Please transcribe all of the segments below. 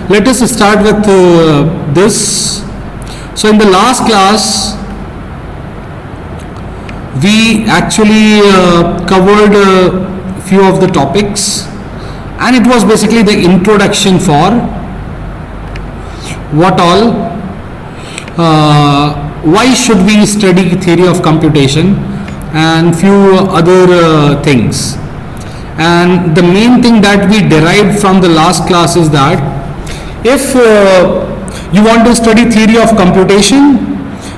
let us start with this. So in the last class, we actually covered a few of the topics, and it was basically the introduction for what all, why should we study theory of computation and few other things. And the main thing that we derived from the last class is that if you want to study theory of computation,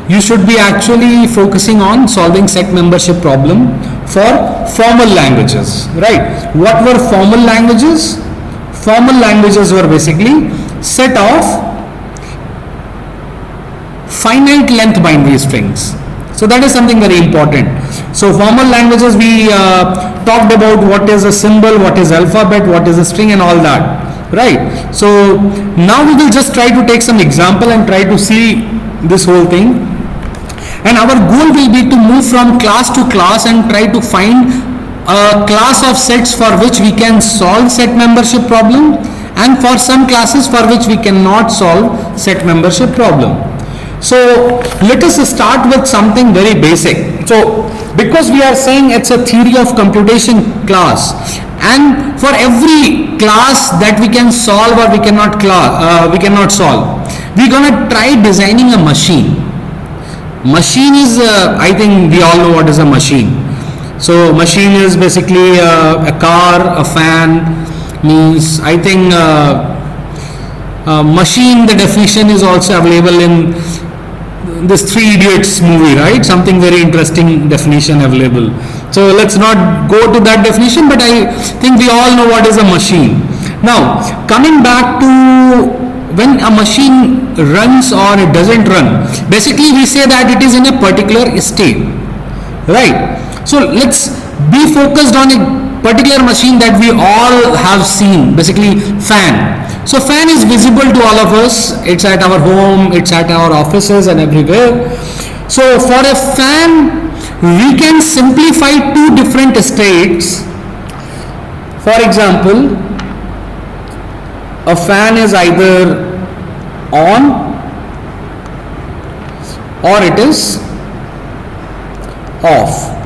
you should be actually focusing on solving set membership problem for formal languages, right? What were formal languages? Formal languages were basically set of finite length binary strings. So that is something very important. So formal languages, we talked about what is a symbol, what is alphabet, what is a string, and all that, right? So now we will just try to take some example and try to see this whole thing. And our goal will be to move from class to class and try to find a class of sets for which we can solve set membership problem, and for some classes for which we cannot solve set membership problem. So let us start with something very basic. So because we are saying it's a theory of computation class, and for every class that we can solve or we cannot solve, we're gonna try designing a machine. Machine is, I think we all know what is a machine. So machine is basically a car, a fan, means I think machine, the definition is also available in this Three Idiots movie, right? Something very interesting definition available. So let's not go to that definition, but I think we all know what is a machine. Now coming back to when a machine runs or it doesn't run, basically we say that it is in a particular state, right? So let's be focused on a particular machine that we all have seen, basically fan. So fan is visible to all of us. It's at our home, it's at our offices and everywhere. So for a fan, we can simplify two different states. For example, a fan is either on or it is off.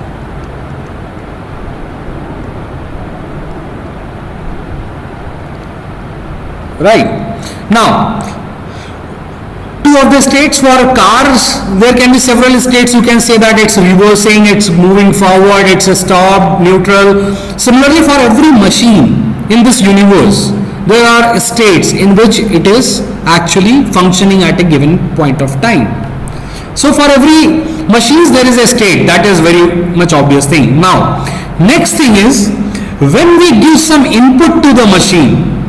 Right. Now, two of the states for cars, there can be several states. You can say that it's reversing, it's moving forward, it's a stop, neutral. Similarly, for every machine in this universe, there are states in which it is actually functioning at a given point of time. So for every machine, there is a state. That is very much obvious thing. Now, next thing is, when we give some input to the machine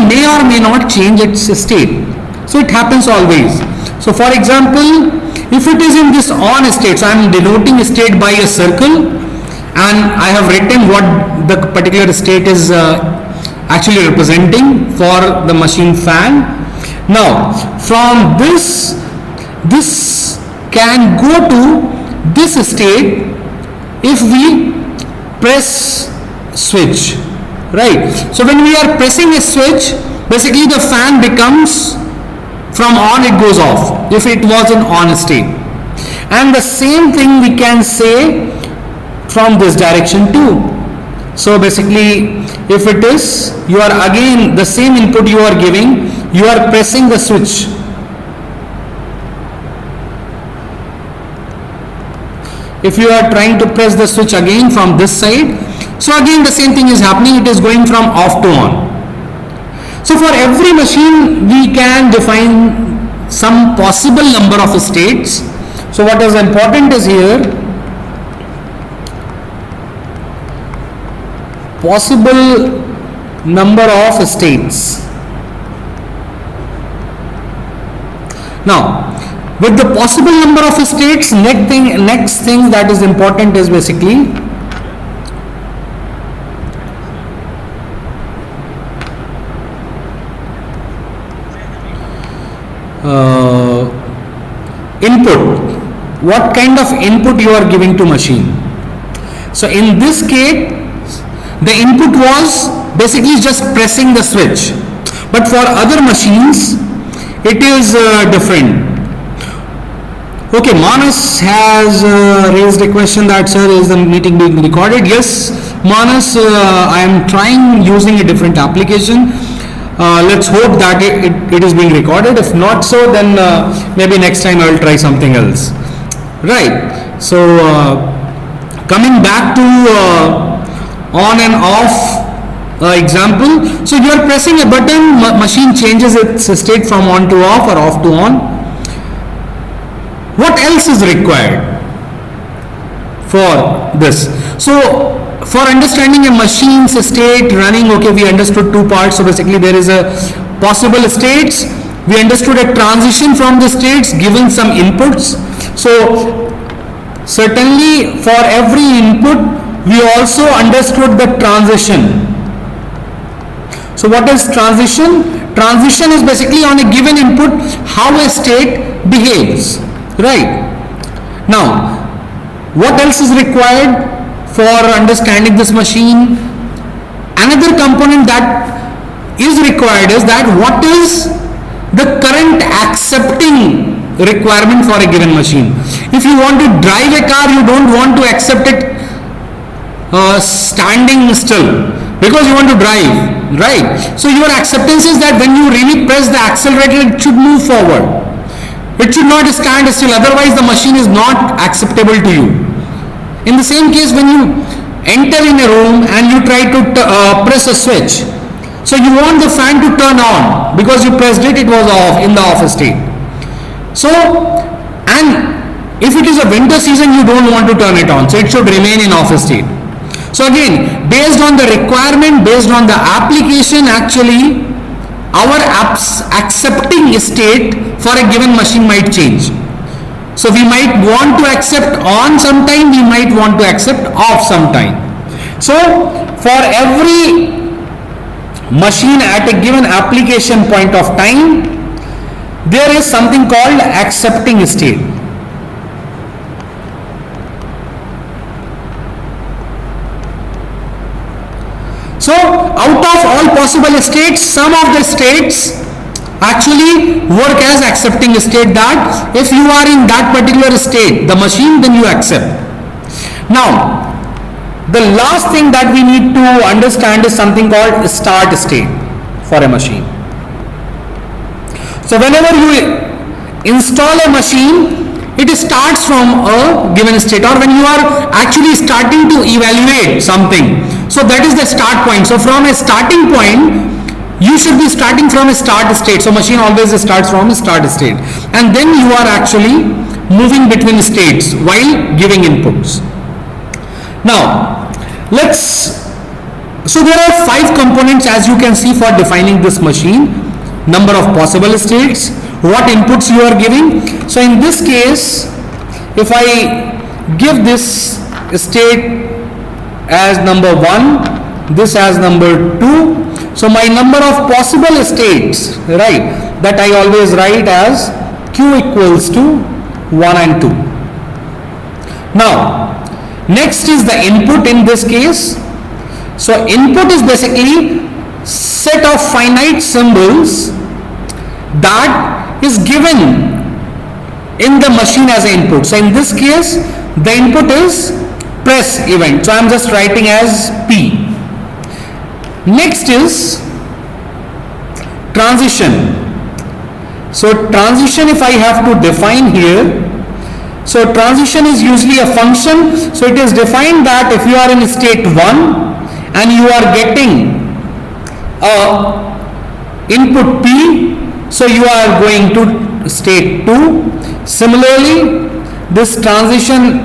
may or may not change its state. So it happens always. So for example, if it is in this on state, so I am denoting a state by a circle, and I have written what the particular state is actually representing for the machine fan. Now from this can go to this state if we press switch. Right. So when we are pressing a switch, basically the fan becomes, from on it goes off if it was in on state. And the same thing we can say from this direction too. So basically, if it is, you are again the same input you are giving, you are pressing the switch. If you are trying to press the switch again from this side, so again the same thing is happening, it is going from off to on. So for every machine we can define some possible number of states. So what is important is here, possible number of states. Now with the possible number of states, next thing that is important is basically input. What kind of input you are giving to machine? So in this case, the input was basically just pressing the switch. But for other machines, it is different. Okay, Manas has raised a question that, sir, is the meeting being recorded? Yes, Manas, I am trying using a different application. Let's hope that it is being recorded. If not so, then maybe next time I will try something else. Right. So, coming back to on and off example. So, you are pressing a button, machine changes its state from on to off or off to on. What else is required for this? So, for understanding a machine's state running, okay, we understood two parts. So, basically there is a possible states. We understood a transition from the states, given some inputs. So, certainly for every input, we also understood the transition. So, what is transition? Transition is basically on a given input, how a state behaves. Right. Now, what else is required for understanding this machine? Another component that is required is that what is the current accepting requirement for a given machine. If you want to drive a car, you don't want to accept it standing still because you want to drive, right? So your acceptance is that when you really press the accelerator, it should move forward. It should not stand still, otherwise the machine is not acceptable to you. In the same case, when you enter in a room and you try to press a switch, so you want the fan to turn on because you pressed it, it was off, in the off state. So, and if it is a winter season, you don't want to turn it on, so it should remain in off state. So again, based on the requirement, based on the application, actually our accepting state for a given machine might change. So we might want to accept on sometime, we might want to accept off sometime. So for every machine at a given application point of time, there is something called accepting state. So out of all possible states, some of the states actually work as accepting state, that if you are in that particular state, the machine, then you accept. Now, the last thing that we need to understand is something called start state for a machine. So whenever you install a machine, it starts from a given state, or when you are actually starting to evaluate something. So that is the start point. So from a starting point, you should be starting from a start state. So machine always starts from a start state. And then you are actually moving between states while giving inputs. Now, so there are 5 components, as you can see, for defining this machine. Number of possible states, what inputs you are giving. So in this case, if I give this state as number 1, this as number 2, so my number of possible states, right, that I always write as Q equals to 1 and 2. Now, next is the input in this case. So input is basically set of finite symbols that is given in the machine as an input. So in this case, the input is press event. So I am just writing as P. Next is transition. So transition, if I have to define here, so transition is usually a function. So it is defined that if you are in state 1 and you are getting input P, so you are going to state 2. Similarly, this transition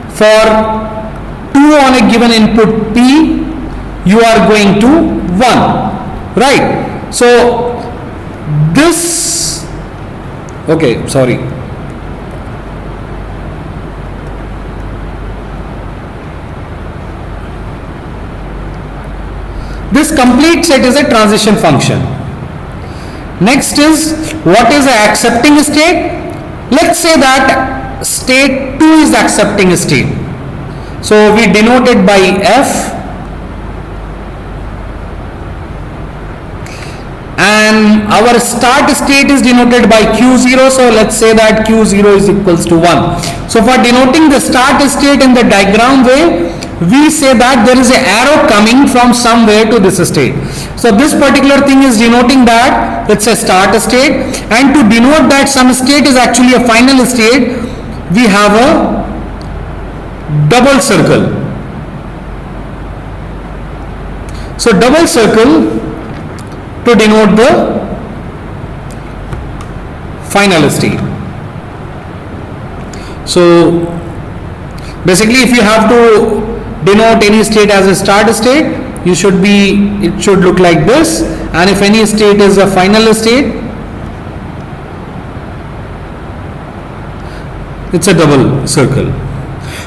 for 2 on a given input P, you are going to 1, right? So this, okay, sorry. This complete set is a transition function. Next is, what is an accepting state? Let's say that state 2 is accepting state. So we denote it by F. and our start state is denoted by q0. So let's say that q0 is equals to 1. So for denoting the start state in the diagram way, we say that there is an arrow coming from somewhere to this state. So this particular thing is denoting that it's a start state, and to denote that some state is actually a final state, we have a double circle. So double circle to denote the final state. So basically, if you have to denote any state as a start state, it should look like this, and if any state is a final state, it's a double circle.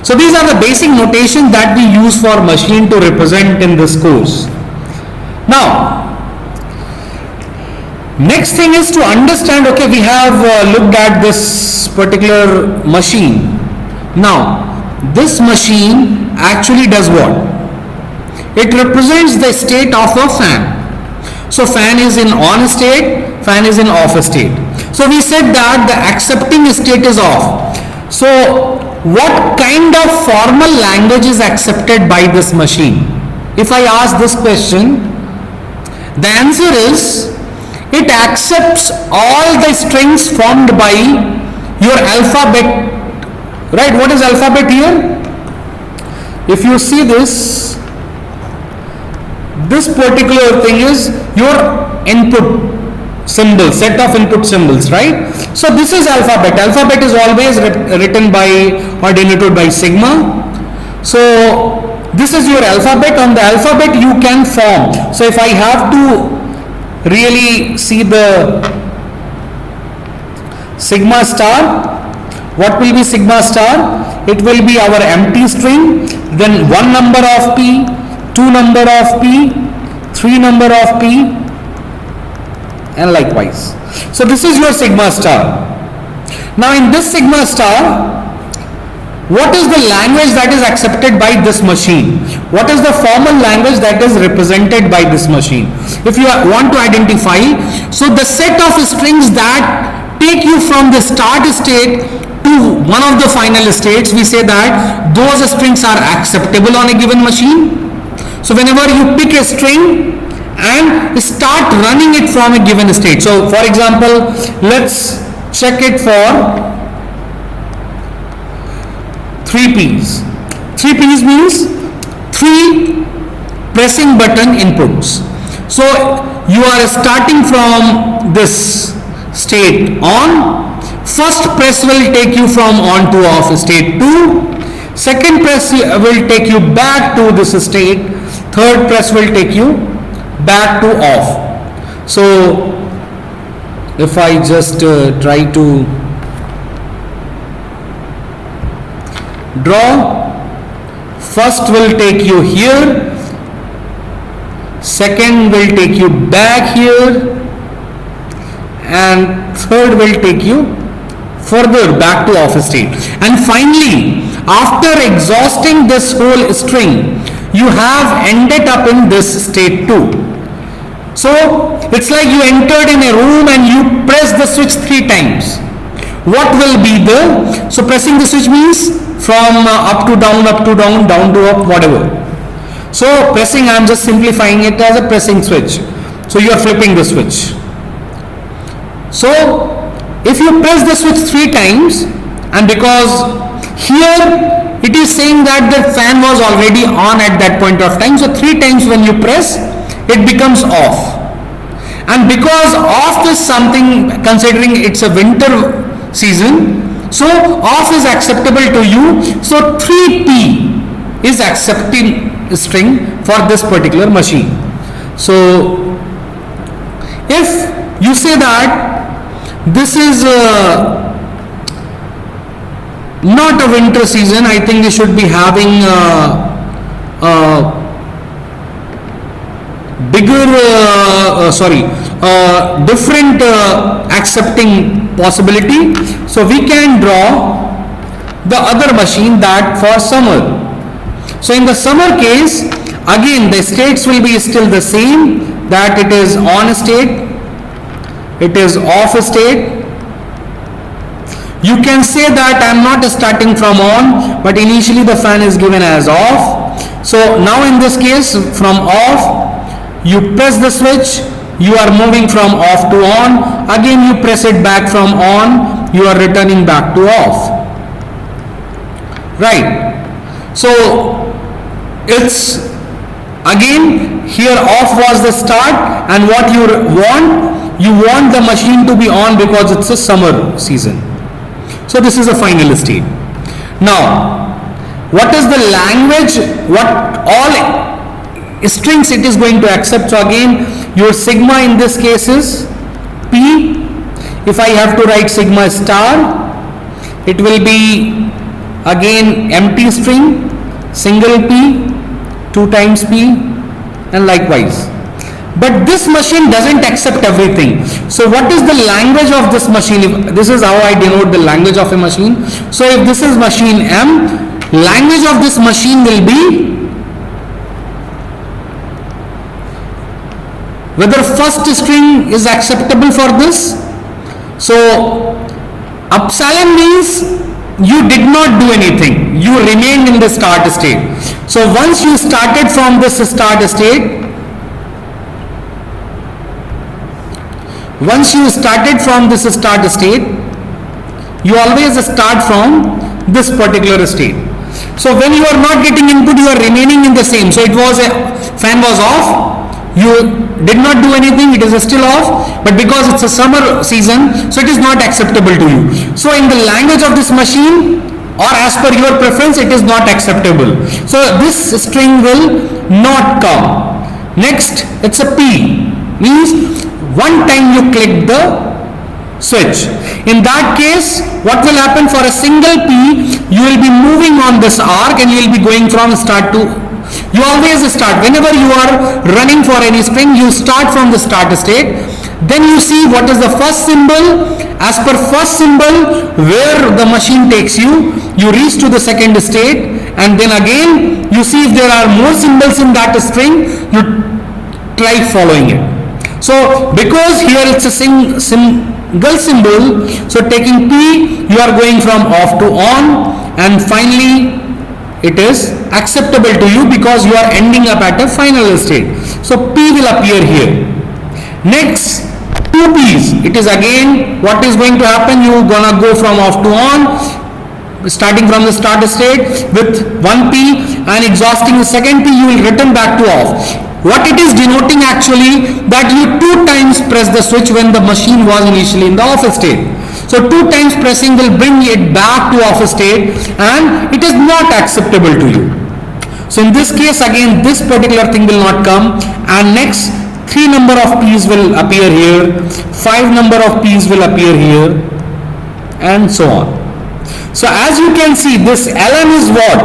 So these are the basic notation that we use for machine to represent in this course. Now, next thing is to understand, okay, we have looked at this particular machine. Now, this machine actually does what? It represents the state of a fan. So fan is in on state, fan is in off state. So we said that the accepting state is off. So what kind of formal language is accepted by this machine? If I ask this question, the answer is it accepts all the strings formed by your alphabet. Right? What is alphabet here? If you see this particular thing is your input symbol, set of input symbols, right? So this is alphabet. Alphabet is always written by or denoted by sigma. So this is your alphabet. On the alphabet you can form. So if I have to really see the sigma star, what will be sigma star? It will be our empty string, then 1 number of p, 2 number of p, 3 number of p, and likewise. So this is your sigma star. Now in this sigma star, what is the language that is accepted by this machine? What is the formal language that is represented by this machine? If you want to identify, so the set of strings that take you from the start state to one of the final states, we say that those strings are acceptable on a given machine. So whenever you pick a string and start running it from a given state. So for example, let's check it for 3 P's. 3 P's means 3 pressing button inputs. So you are starting from this state on. First press will take you from on to off state 2. Second press will take you back to this state. Third press will take you back to off. So if I just try to draw, first will take you here, second will take you back here, and third will take you further back to off state. And finally, after exhausting this whole string, you have ended up in this state 2. So it's like you entered in a room and you press the switch 3 times. What will be the, so pressing the switch means from up to down, down to up, whatever. So pressing, I am just simplifying it as a pressing switch. So you are flipping the switch. So if you press the switch 3 times, and because here it is saying that the fan was already on at that point of time, so 3 times when you press, it becomes off. And because off is something, considering it's a winter season, so off is acceptable to you. So 3P is accepting string for this particular machine. So if you say that this is not a winter season, I think we should be having bigger, different accepting possibility. So we can draw the other machine that for summer. So in the summer case, again the states will be still the same, that it is on state, it is off state. You can say that I am not starting from on, but initially the fan is given as off. So now in this case, from off, you press the switch, you are moving from off to on, again you press it back from on, you are returning back to off. Right. So it's again here off was the start, and what you want the machine to be on because it's a summer season. So this is a final state. Now what is the language, what all strings it is going to accept? So again your sigma in this case is P. If I have to write sigma star, it will be again empty string, single P, 2 times P, and likewise. But this machine doesn't accept everything. So what is the language of this machine? If this is how I denote the language of a machine. So if this is machine M, language of this machine will be whether first string is acceptable for this. So epsilon means you did not do anything, you remained in the start state. So once you started from this start state, you always start from this particular state. So when you are not getting input, you are remaining in the same. So it was fan was off, you did not do anything, it is still off, but because it's a summer season, so it is not acceptable to you. So in the language of this machine, or as per your preference, it is not acceptable. So this string will not come. Next, it's a P, means one time you click the switch. In that case, what will happen? For a single P, you will be moving on this arc and you will be going from start to, you always start, whenever you are running for any string, you start from the start state, then you see what is the first symbol. As per first symbol, where the machine takes you, you reach to the second state, and then again you see if there are more symbols in that string, you try following it. So because here it's a single symbol, so taking P, you are going from off to on, and finally it is acceptable to you because you are ending up at a final state. So P will appear here. Next, 2 P's. It is again what is going to happen, you gonna go from off to on, starting from the start state with 1 P and exhausting the second P, you will return back to off. What it is denoting actually, that you 2 times press the switch when the machine was initially in the off state. So 2 times pressing will bring it back to off state and it is not acceptable to you. So in this case again this particular thing will not come, and next 3 number of P's will appear here, 5 number of P's will appear here, and so on. So as you can see, this LM is what?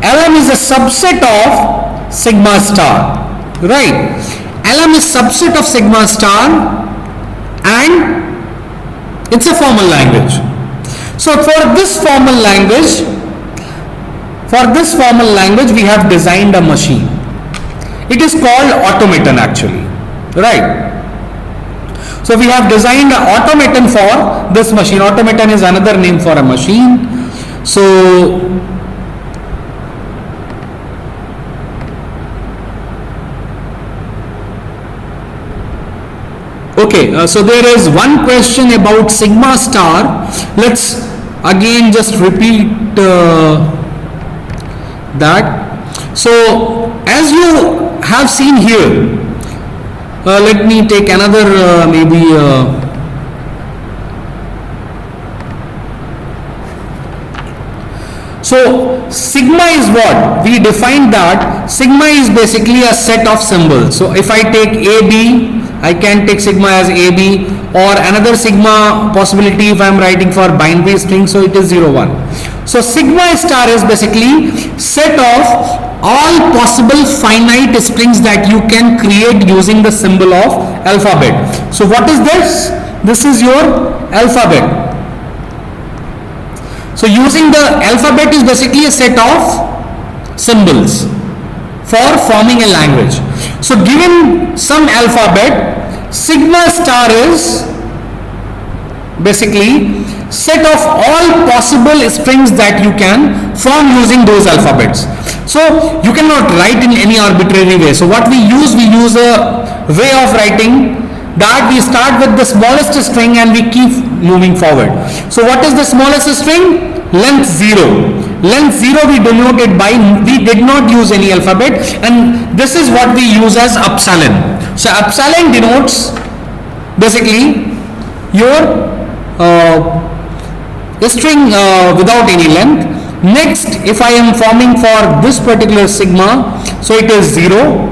LM is a subset of sigma star. Right, LM is subset of sigma star and it's a formal language. So for this formal language we have designed a machine. It is called automaton actually, right? So we have designed an automaton for this machine. Automaton is another name for a machine. So okay, so there is one question about sigma star. Let's again just repeat that. So as you have seen here, let me take another so sigma is what? We defined that sigma is basically a set of symbols. So if I take AB, I can take sigma as AB, or another sigma possibility if I am writing for binary string, so it is 0, 1. So sigma star is basically set of all possible finite strings that you can create using the symbol of alphabet. So what is this? This is your alphabet. So using the alphabet is basically a set of symbols for forming a language. So given some alphabet, sigma star is basically set of all possible strings that you can form using those alphabets. So you cannot write in any arbitrary way. So what we use a way of writing that we start with the smallest string and we keep moving forward. So what is the smallest string? Length 0. Length 0 we denote it by, we did not use any alphabet, and this is what we use as epsilon. So epsilon denotes basically your string without any length. Next, if I am forming for this particular sigma, so it is 0,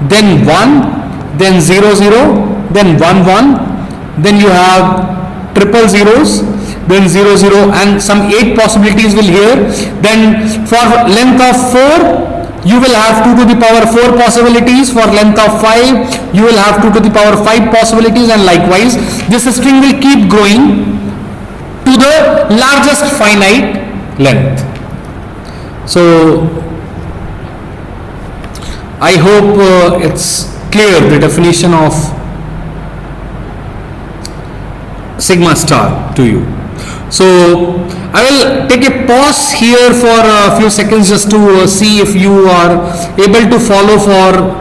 then 1, then 0 0, then 1 1, then you have triple zeros, then 0 0, and some 8 possibilities will here. Then for length of 4 you will have 2 to the power 4 possibilities. For length of 5 you will have 2 to the power 5 possibilities, and likewise this string will keep growing to the largest finite length. So I hope it's clear, the definition of sigma star to you. So I will take a pause here for a few seconds just to see if you are able to follow for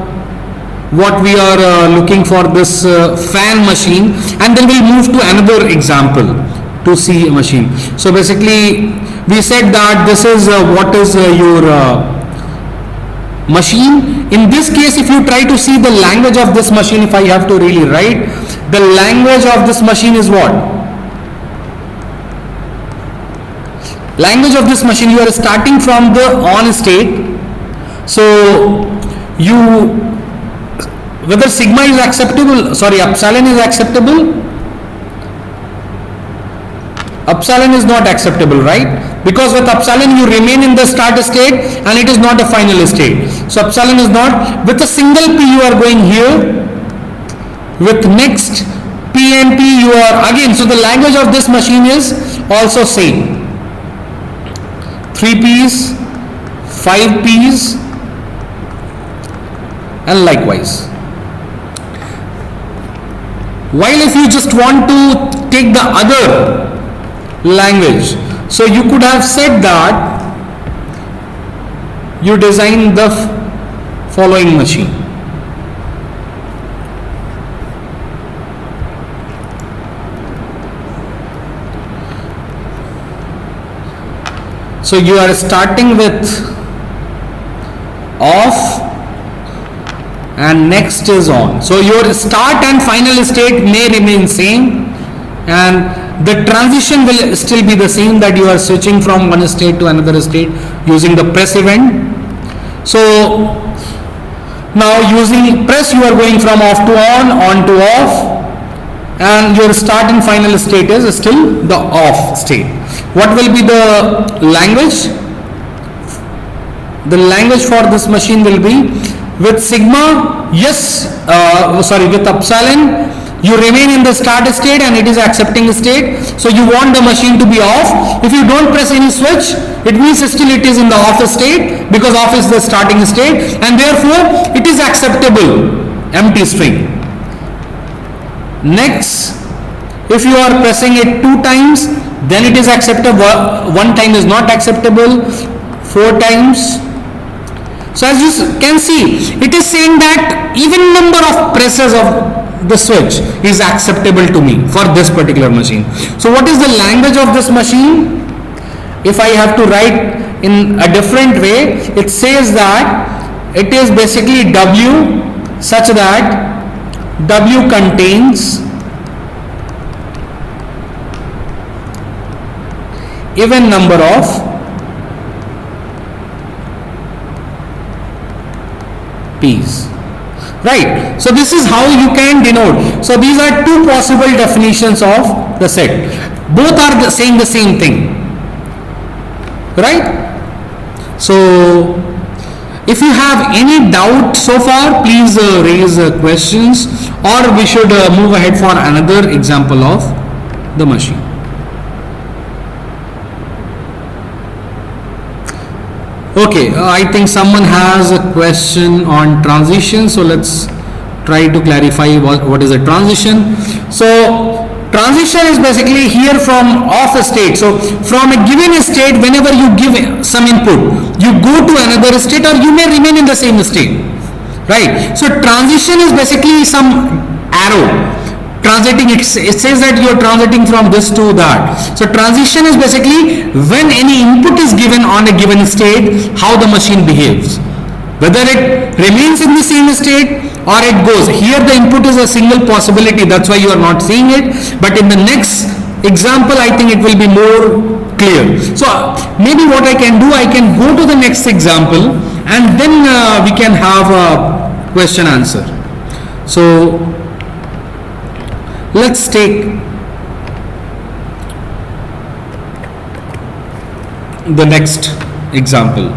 what we are looking for this fan machine, and then we'll move to another example to see a machine. So basically we said that this is what is your machine. In this case, if you try to see the language of this machine, if I have to really write, the language of this machine is what? Language of this machine, you are starting from the on state. So you, whether sigma is acceptable, sorry, epsilon is acceptable. Epsilon is not acceptable, right? Because with epsilon you remain in the start state and it is not a final state. So epsilon is not. With a single p you are going here. With next p and p you are again. So the language of this machine is also same. 3 p's, 5 p's, and likewise. While if you just want to take the other language, so you could have said that you design the following machine. So you are starting with off and next is on. So your start and final state may remain same, and the transition will still be the same, that you are switching from one state to another state using the press event. So now using press you are going from off to on to off, and your start and final state is still the off state. What will be the language? The language for this machine will be with sigma, with epsilon you remain in the start state and it is accepting state. So you want the machine to be off. If you don't press any switch, it means still it is in the off state, because off is the starting state, and therefore it is acceptable, empty string. Next, if you are pressing it 2 times, then it is acceptable. 1 time is not acceptable. 4 times. So as you can see, it is saying that even number of presses of the switch is acceptable to me for this particular machine. So what is the language of this machine? If I have to write in a different way, it says that it is basically W, such that W contains even number of P's. Right. So this is how you can denote. So these are 2 possible definitions of the set. Both are saying the same thing. Right. So if you have any doubt so far, please raise questions, or we should move ahead for another example of the machine. Okay, I think someone has a question on transition, so let's try to clarify what is a transition. So Transition is basically here from off a state. So from a given state, whenever you give some input, you go to another state or you may remain in the same state, right? So transition is basically some arrow transiting. It says that you are transiting from this to that. So transition is basically when any input is given on a given state, how the machine behaves, whether it remains in the same state or it goes. Here the input is a single possibility, that's why you are not seeing it, but in the next example I think it will be more clear. So maybe what I can do, I can go to the next example and then we can have a question answer. So let's take the next example.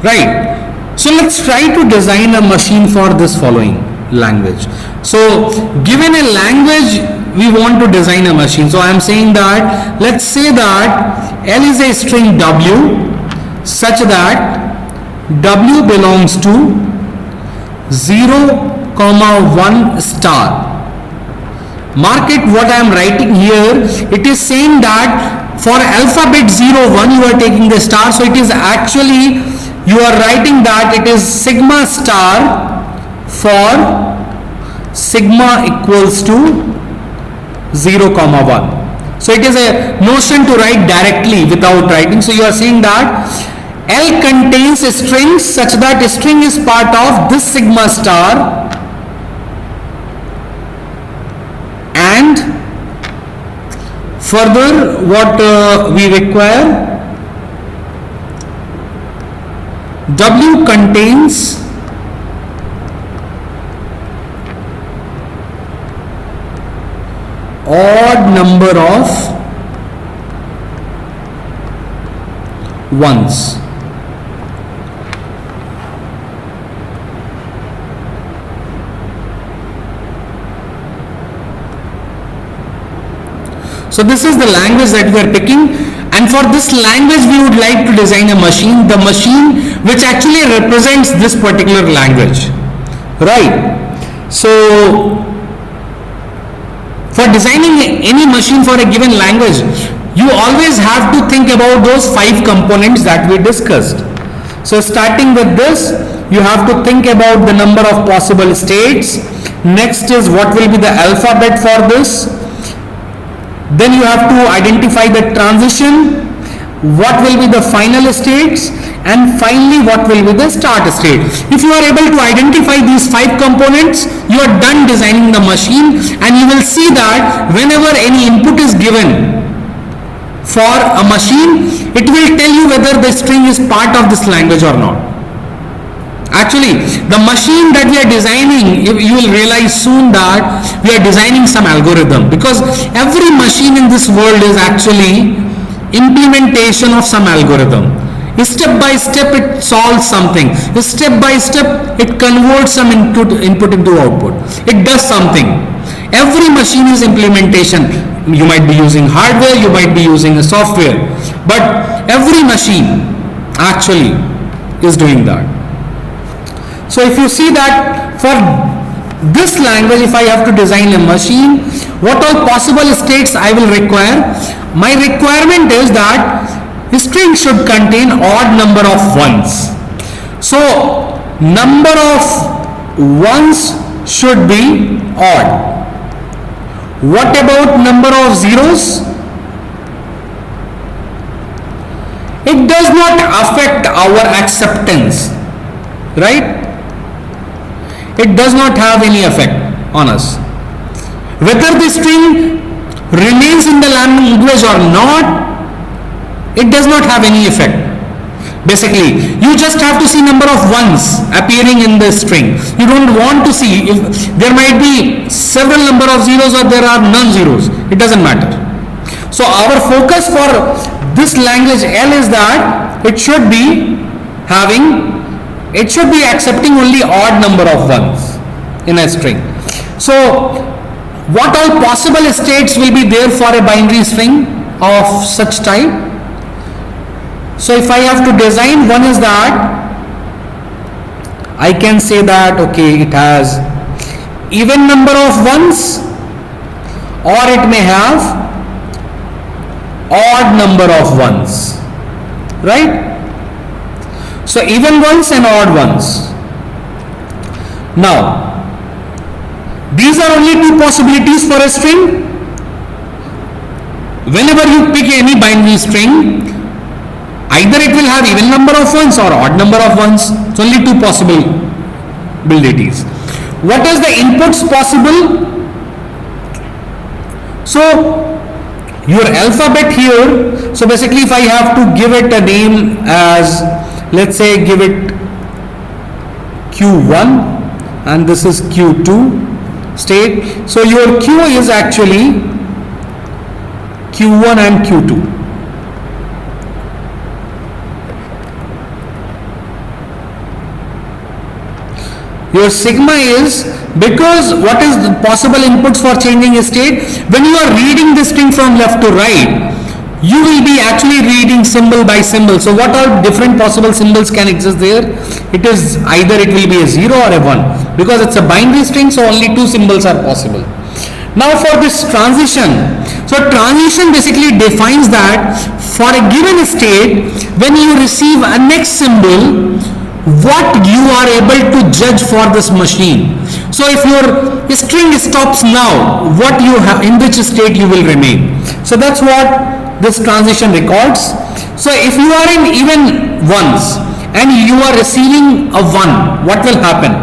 Right. So let's try to design a machine for this following language. So given a language, we want to design a machine. So I am saying that, let's say that L is a string W such that W belongs to 0, 1 star. Mark it what I am writing here. It is saying that for alphabet 0, 1 you are taking the star. So it is actually, you are writing that it is sigma star for sigma equals to 0, 1. So it is a notion to write directly without writing. So you are saying that L contains a string such that a string is part of this sigma star, and further what we require, W contains odd number of ones. So this is the language that we are picking, and for this language we would like to design a machine, the machine which actually represents this particular language, right? So for designing any machine for a given language, you always have to think about those 5 components that we discussed. So starting with this, you have to think about the number of possible states. Next is what will be the alphabet for this. Then you have to identify the transition, what will be the final states, and finally what will be the start state. If you are able to identify these 5 components, you are done designing the machine, and you will see that whenever any input is given for a machine, it will tell you whether the string is part of this language or not. Actually, the machine that we are designing, you will realize soon that we are designing some algorithm, because every machine in this world is actually implementation of some algorithm. Step by step it solves something. Step by step it converts some input into output. It does something. Every machine is implementation. You might be using hardware, you might be using a software, but every machine actually is doing that. So if you see that for this language, if I have to design a machine, what all possible states I will require? My requirement is that string should contain odd number of ones. So number of ones should be odd. What about number of zeros? It does not affect our acceptance, right? It does not have any effect on us. Whether the string remains in the language or not, it does not have any effect. Basically, you just have to see number of ones appearing in the string. You don't want to see if there might be several number of zeros or there are none zeros. It doesn't matter. So our focus for this language L is that it should be accepting only odd number of ones in a string. So what all possible states will be there for a binary string of such type? So if I have to design, one is that I can say that okay, it has even number of ones or it may have odd number of ones, right? So even ones and odd ones. Now these are only two possibilities for a string. Whenever you pick any binary string, either it will have even number of ones or odd number of ones. It's only two possibilities. What is the inputs possible? So your alphabet here, so basically if I have to give it a name as, let's say give it Q1 and this is Q2 state, so your Q is actually Q1 and Q2. Your sigma is, because what is the possible inputs for changing a state? When you are reading the string from left to right, you will be actually reading symbol by symbol. So what are different possible symbols can exist there? It is either it will be a 0 or a 1, because it's a binary string, so only two symbols are possible. Now for this transition, so transition basically defines that for a given state, when you receive a next symbol, what you are able to judge for this machine. So if your string stops now, what you have, in which state you will remain. So that's what this transition records. So if you are in even ones and you are receiving a 1, what will happen?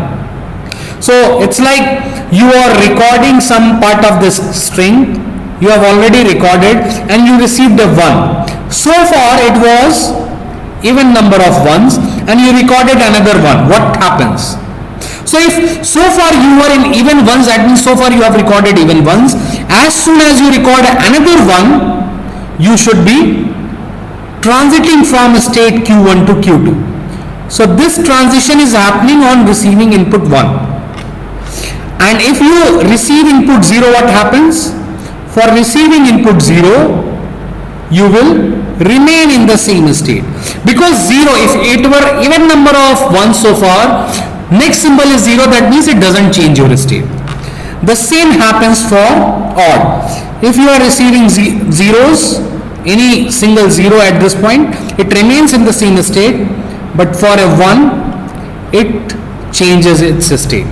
So it's like you are recording some part of this string, you have already recorded and you received a 1. So far it was even number of ones and you recorded another 1. What happens? So if so far you were in even ones, that means so far you have recorded even ones. As soon as you record another 1, you should be transiting from state Q1 to Q2. So this transition is happening on receiving input 1. And if you receive input 0, what happens? For receiving input 0, you will remain in the same state. Because 0, if it were even number of 1 so far, next symbol is 0, that means it doesn't change your state. The same happens for odd. If you are receiving zeros, any single 0 at this point, it remains in the same state, but for a 1, it changes its state.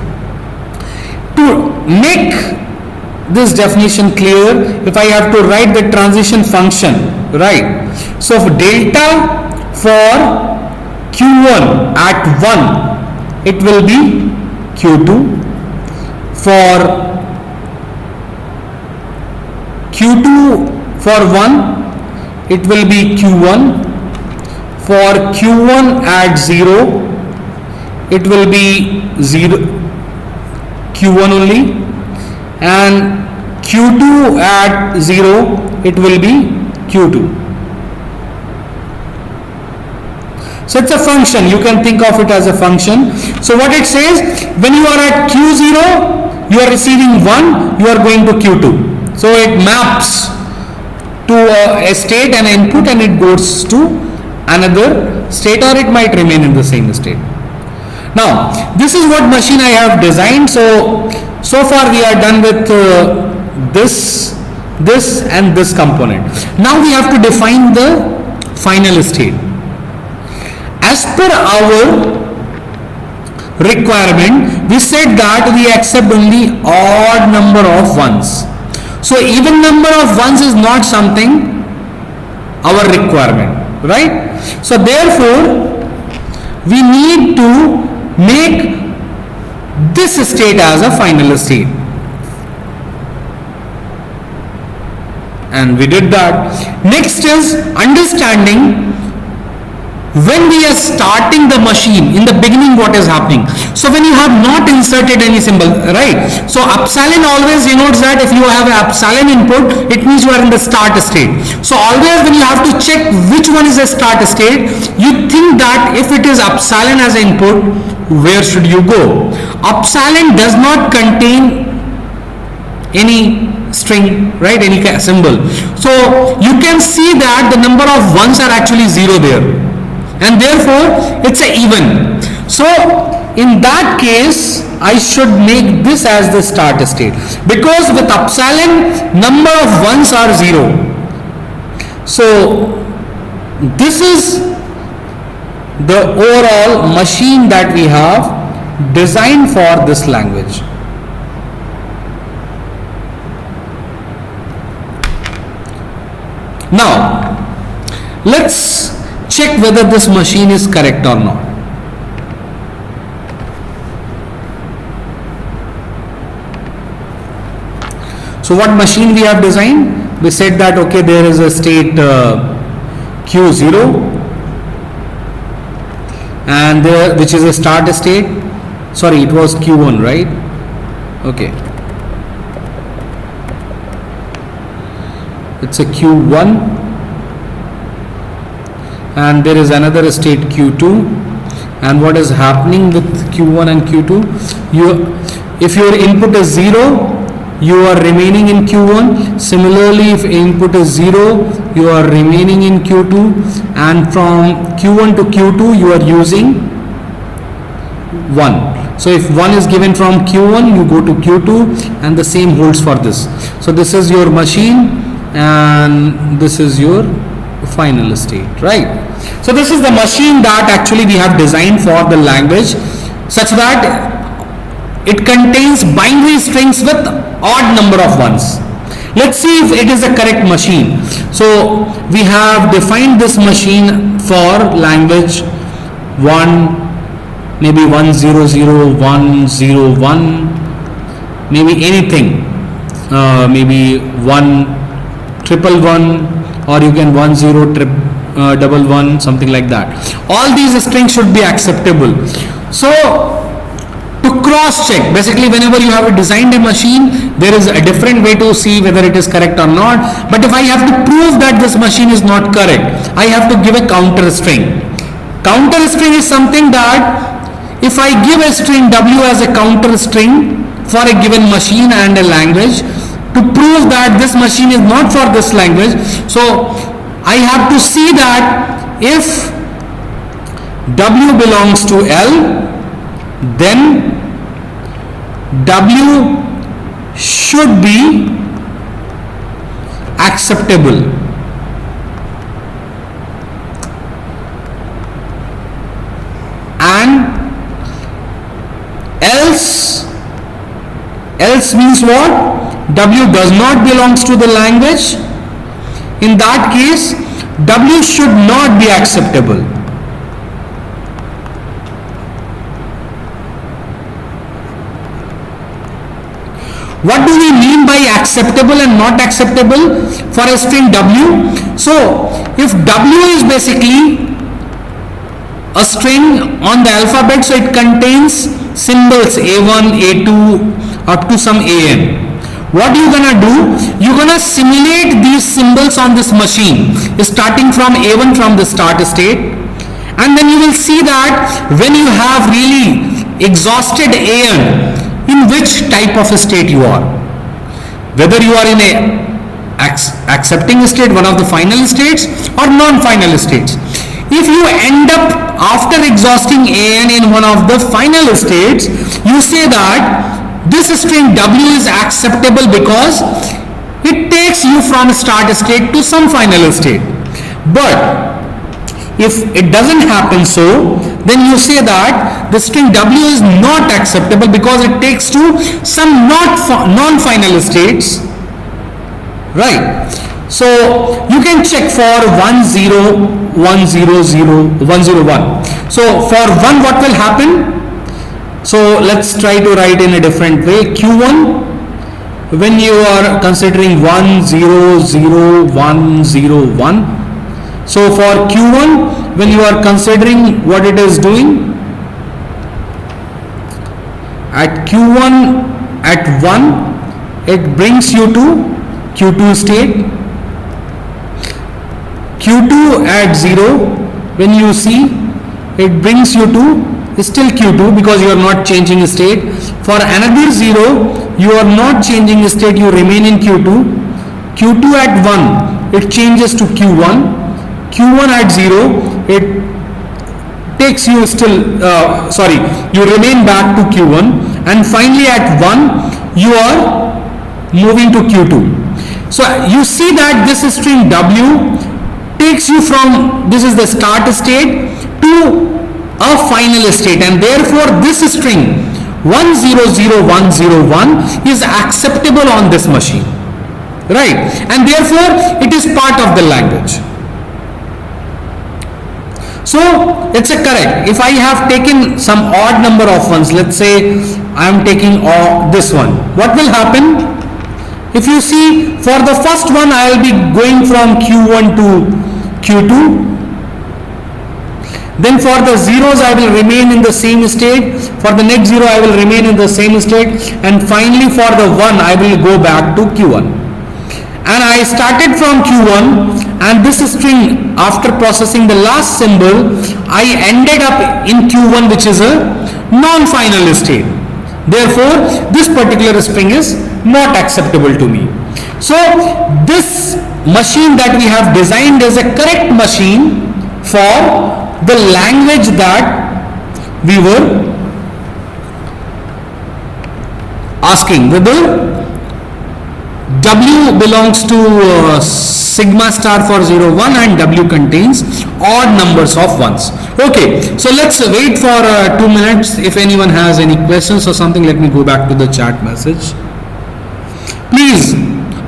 To make this definition clear, if I have to write the transition function, right? So for delta for Q1 at 1, it will be Q2. For Q2 for 1, it will be Q1. For Q1 at 0, it will be 0, Q1 only, and Q2 at 0, it will be Q2. So it's a function, you can think of it as a function. So what it says, when you are at Q0, you are receiving 1, you are going to Q2. So it maps to a state and input and it goes to another state, or it might remain in the same state. Now this is what machine I have designed. So far we are done with this and this component. Now we have to define the final state. As per our requirement, we said that we accept only odd number of ones. So even number of ones is not something our requirement, right? So therefore we need to make this state as a final state, and we did that. Next is understanding when we are starting the machine, in the beginning what is happening. So when you have not inserted any symbol, right? So epsilon always denotes that if you have an epsilon input, it means you are in the start state. So always when you have to check which one is a start state, you think that if it is epsilon as an input, where should you go? Epsilon does not contain any string, right? Any symbol. So you can see that the number of ones are actually 0 there, and therefore it's a even. So in that case I should make this as the start state, because with upsilon number of ones are 0. So this is the overall machine that we have designed for this language. Now let's check whether this machine is correct or not. So what machine we have designed? We said that okay, there is a state Q0 and there, which is a start state. Sorry, it was Q1, right? Okay, it's a Q1 and there is another state Q2. And what is happening with Q1 and Q2? If your input is 0, you are remaining in Q1. Similarly, if input is 0, you are remaining in Q2, and from Q1 to Q2 you are using 1. So if 1 is given from Q1, you go to Q2, and the same holds for this. So this is your machine and this is your final state, right? So this is the machine that actually we have designed for the language, such that it contains binary strings with odd number of ones. Let's see if it is a correct machine. So we have defined this machine for language 1, maybe 100, 101, maybe anything, maybe 111, or you can 1011, something like that. All these strings should be acceptable. So to cross check, basically whenever you have designed a machine, there is a different way to see whether it is correct or not. But if I have to prove that this machine is not correct, I have to give a counter string. Counter string is something that if I give a string W as a counter string for a given machine and a language, to prove that this machine is not for this language, so I have to see that if W belongs to L, then W should be acceptable. And else means what? W does not belongs to the language. In that case, W should not be acceptable. What do we mean by acceptable and not acceptable for a string W? So if W is basically a string on the alphabet, so it contains symbols A1, A2 up to some AN. What you're gonna do, you're gonna simulate these symbols on this machine starting from A1 from the start state, and then you will see that when you have really exhausted AN, in which type of a state you are, whether you are in a accepting state, one of the final states, or non-final states. If you end up after exhausting AN in one of the final states, you say that this string W is acceptable because it takes you from start state to some final state. But if it doesn't happen so, then you say that the string W is not acceptable because it takes to some non-final states, right? So you can check for 10, 100, 101. So for 1, what will happen? So let's try to write in a different way. Q1, when you are considering 100101, so for Q1, when you are considering what it is doing, at Q1 at 1, it brings you to Q2 state. Q2 at 0, when you see, it brings you to still Q2 because you are not changing state. For another 0, you are not changing state, you remain in Q2. Q2 at 1, it changes to Q1. Q1 at 0, it takes you still, you remain back to Q1, and finally at 1, you are moving to Q2. So you see that this string W takes you from, this is the start state, to a final state, and therefore this string 100101 is acceptable on this machine, right? And therefore it is part of the language. So it's a correct. If I have taken some odd number of ones, let's say I am taking this one, what will happen? If you see, for the first one I will be going from Q1 to Q2. Then for the zeros I will remain in the same state. For the next zero I will remain in the same state. And finally for the 1 I will go back to Q1. And I started from Q1, and this string, after processing the last symbol, I ended up in Q1, which is a non-final state. Therefore, this particular string is not acceptable to me. So, this machine that we have designed is a correct machine for the language that we were asking. Whether W belongs to sigma star for 0, 1, and W contains odd numbers of ones. Okay, so let's wait for 2 minutes. If anyone has any questions or something, let me go back to the chat message. Please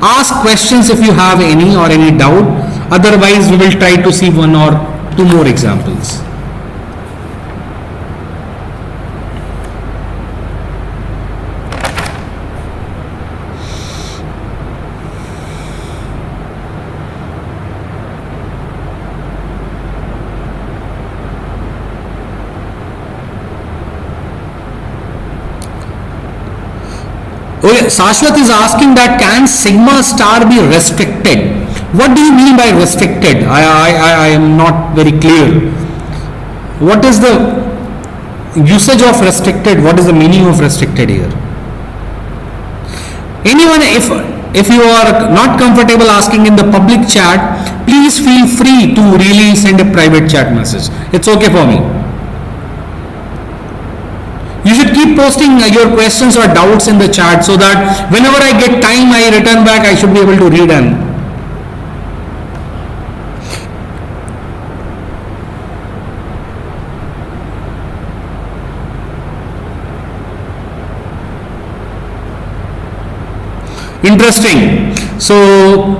ask questions if you have any or any doubt. Otherwise, we will try to see 1 or 2 more examples. Okay, Sashwat is asking that can sigma star be restricted? What do you mean by restricted? I am not very clear. What is the usage of restricted? What is the meaning of restricted here? Anyone, if you are not comfortable asking in the public chat, please feel free to really send a private chat message. It's okay for me. You should keep posting your questions or doubts in the chat so that whenever I get time, I return back, I should be able to read and interesting. So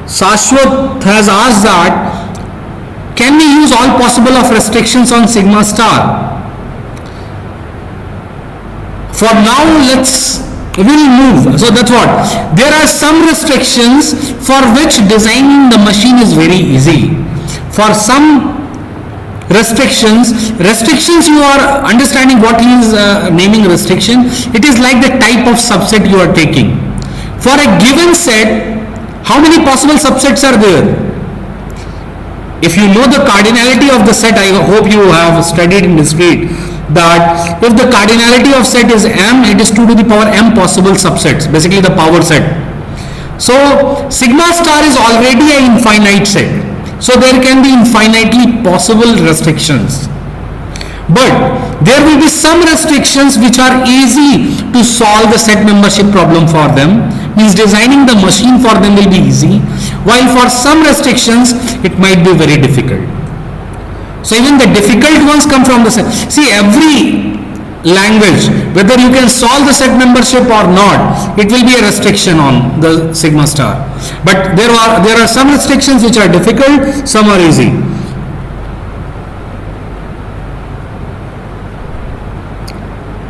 Sashwat has asked that can we use all possible of restrictions on sigma star? For now, we'll move. So that's what. There are some restrictions for which designing the machine is very easy. For some restrictions you are understanding what is naming restriction. It is like the type of subset you are taking. For a given set, how many possible subsets are there? If you know the cardinality of the set, I hope you have studied in discrete, that if the cardinality of set is m, it is 2 to the power m possible subsets, basically the power set. So sigma star is already an infinite set, so there can be infinitely possible restrictions, but there will be some restrictions which are easy to solve the set membership problem for them, means designing the machine for them will be easy, while for some restrictions it might be very difficult. So even the difficult ones come from the set. See, every language, whether you can solve the set membership or not, it will be a restriction on the sigma star. But there are some restrictions which are difficult, some are easy.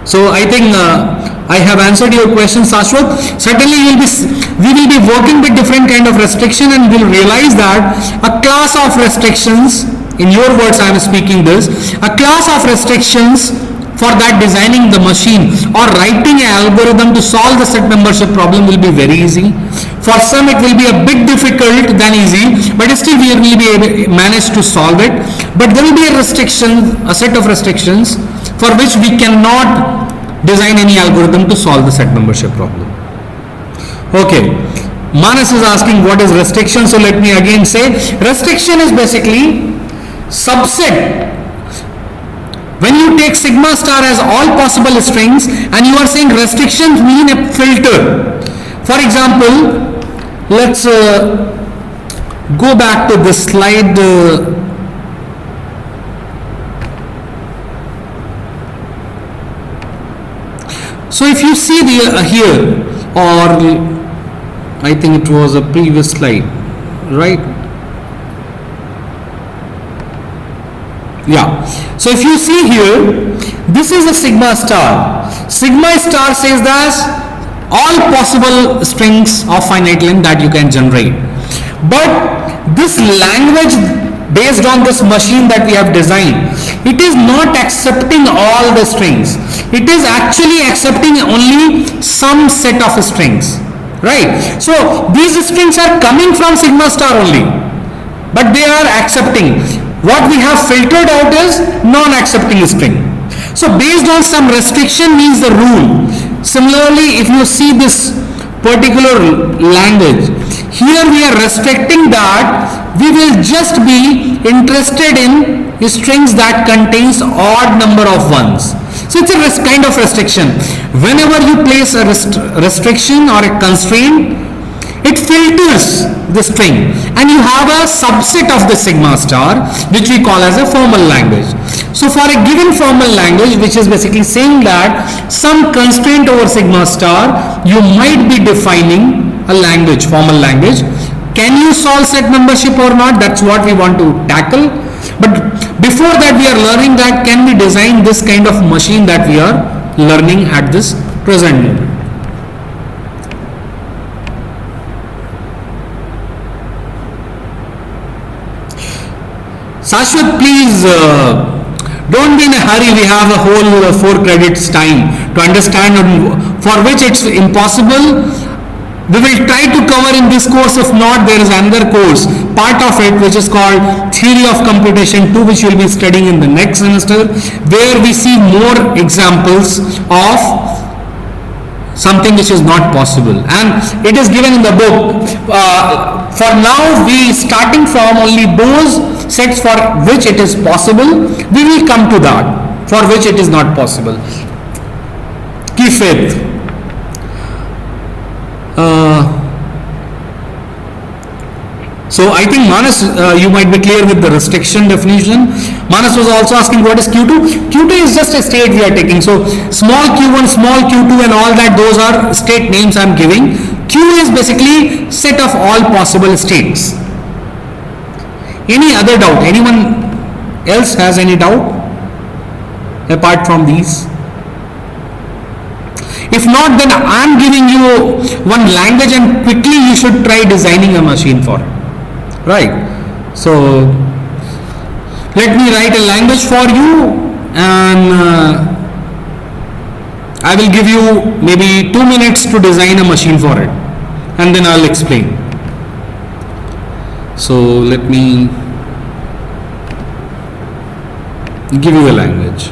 So I think I have answered your question, Sashwat. Certainly we will be working with different kind of restriction, and we'll realize that a class of restrictions, in your words I am speaking this, a class of restrictions for that designing the machine or writing an algorithm to solve the set membership problem will be very easy. For some it will be a bit difficult than easy, but still we will be able to manage to solve it. But there will be a set of restrictions for which we cannot design any algorithm to solve the set membership problem. Okay, Manas is asking what is restriction. So let me again say, restriction is basically subset When you take sigma star as all possible strings and you are saying restrictions mean a filter. For example, let's go back to this slide. So if you see the here, or I think it was a previous slide, right? Yeah. So if you see here, this is a sigma star. Sigma star says that all possible strings of finite length that you can generate. But this language based on this machine that we have designed, it is not accepting all the strings. It is actually accepting only some set of strings, right? So these strings are coming from sigma star only, but they are accepting. What we have filtered out is non-accepting string. So based on some restriction means the rule. Similarly, if you see this particular language, here we are restricting that we will just be interested in strings that contains odd number of ones. So it's a kind of restriction. Whenever you place a restriction or a constraint, it filters the string and you have a subset of the sigma star which we call as a formal language. So for a given formal language, which is basically saying that some constraint over sigma star, you might be defining a language, formal language. Can you solve set membership or not? That's what we want to tackle. But before that, we are learning that can we design this kind of machine that we are learning at this present moment. Shashwat, please don't be in a hurry. We have a whole 4 credits time to understand, for which it's impossible. We will try to cover in this course. If not, there is another course, part of it, which is called Theory of Computation 2, which we will be studying in the next semester, where we see more examples of something which is not possible, and it is given in the book. For now, we starting from only those sets for which it is possible. We will come to that for which it is not possible. Keep faith. So I think Manas, you might be clear with the restriction definition. Manas was also asking what is Q2. Q2 is just a state we are taking. So small q1, small q2 and all that, those are state names I am giving. Q is basically set of all possible states. Any other doubt? Anyone else has any doubt apart from these? If not, then I am giving you one language and quickly you should try designing a machine for it. Right. So let me write a language for you, and I will give you maybe 2 minutes to design a machine for it, and then I'll explain. So let me give you a language.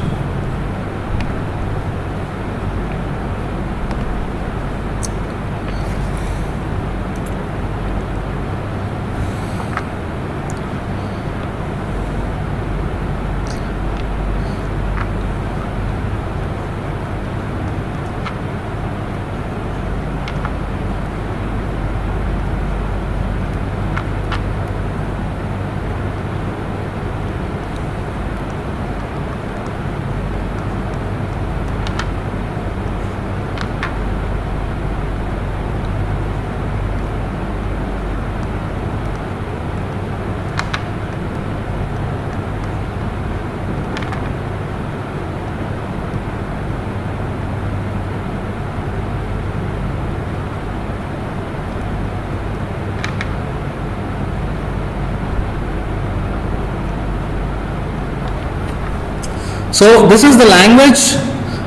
So this is the language.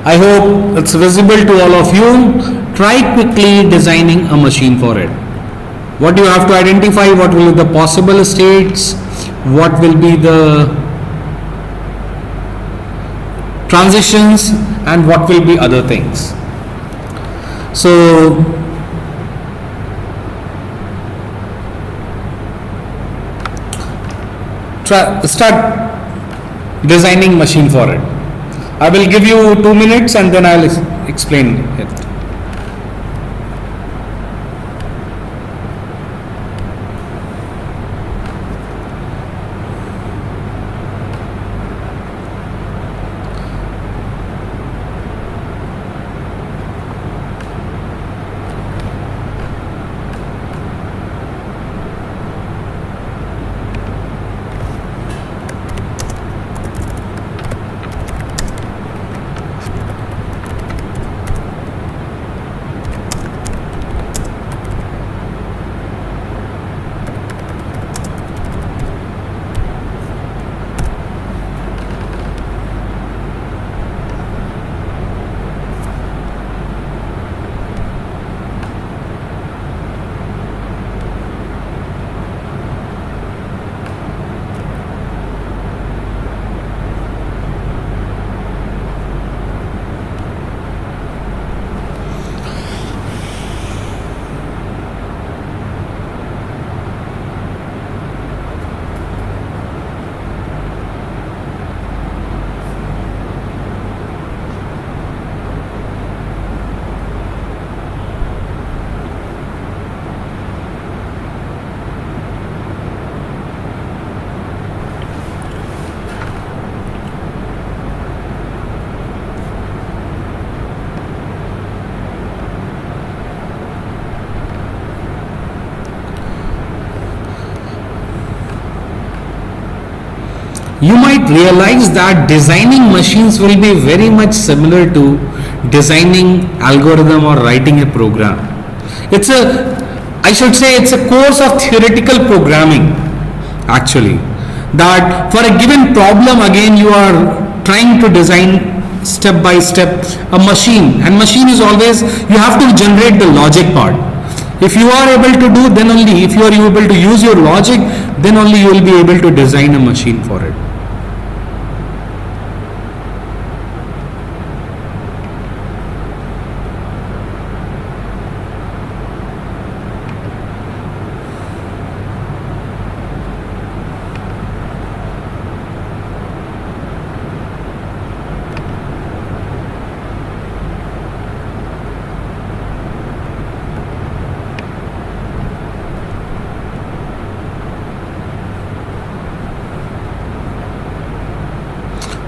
I hope it's visible to all of you. Try quickly designing a machine for it. What you have to identify, what will be the possible states, what will be the transitions, and what will be other things. So start designing machine for it. I will give you 2 minutes and then I'll explain it. You might realize that designing machines will be very much similar to designing algorithm or writing a program. It's a, I should say, it's a course of theoretical programming actually. That for a given problem, again, you are trying to design step by step a machine, and machine is always, you have to generate the logic part. If you are able to do, then only, if you are able to use your logic, then only you will be able to design a machine for it.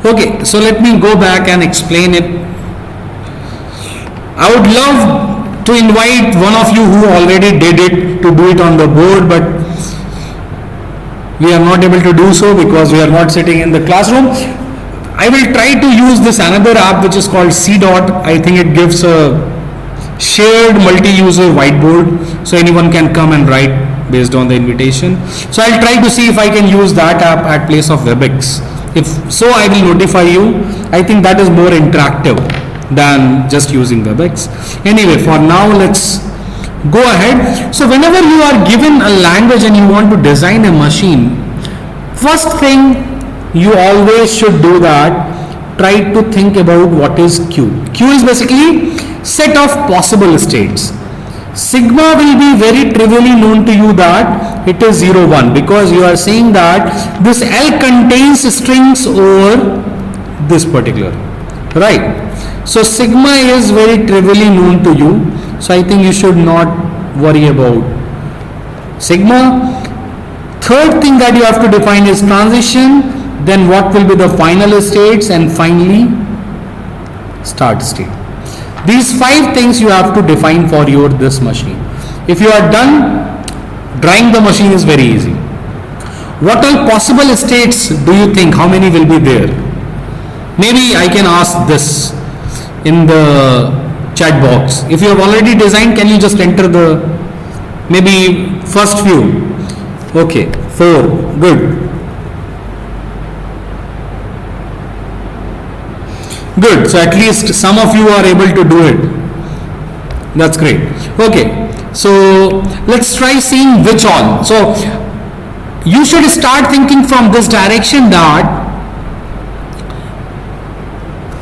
Okay, so let me go back and explain it. I would love to invite one of you who already did it to do it on the board, but we are not able to do so because we are not sitting in the classroom. I will try to use this another app which is called CDOT. I think it gives a shared multi-user whiteboard, so anyone can come and write based on the invitation. So I'll try to see if I can use that app at place of WebEx. If so, I will notify you. I think that is more interactive than just using WebEx. Anyway, for now, let's go ahead. So whenever you are given a language and you want to design a machine, first thing you always should do that, try to think about what is Q. Q is basically set of possible states. Sigma will be very trivially known to you that it is 0, 1, because you are saying that this L contains strings over this particular, right? So sigma is very trivially known to you, so I think you should not worry about sigma. Third thing that you have to define is transition, then what will be the final states, and finally start state. These 5 things you have to define for your this machine. If you are done, drawing the machine is very easy. What all possible states do you think? How many will be there? Maybe I can ask this in the chat box. If you have already designed, can you just enter the maybe first few? Okay, 4, good. Good, so at least some of you are able to do it. That's great. Okay, so let's try seeing which all. So you should start thinking from this direction that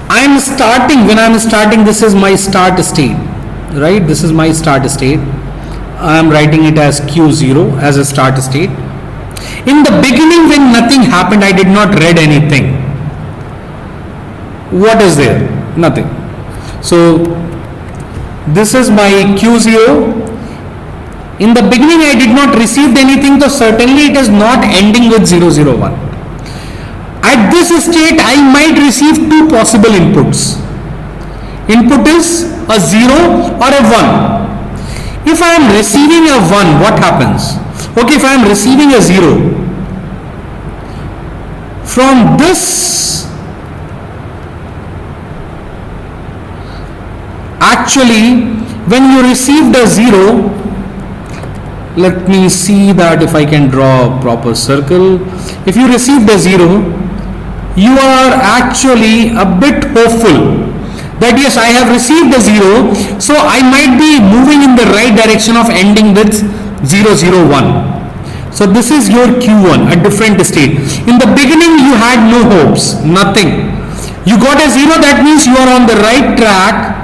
when I'm starting, this is my start state, right? This is my start state. I'm writing it as Q0 as a start state. In the beginning, when nothing happened, I did not read anything. What is there? Nothing. So this is my Q0. In the beginning I did not receive anything, so certainly it is not ending with 001. At this state I might receive two possible inputs. Input is a 0 or a 1. If I am receiving a 1, what happens? Okay, if I am receiving a 0, from this, actually when you received a 0, let me see that if I can draw a proper circle. If you received a 0, you are actually a bit hopeful that yes, I have received a 0, so I might be moving in the right direction of ending with 001. So this is your Q1, a different state. In the beginning you had no hopes, nothing. You got a 0, that means you are on the right track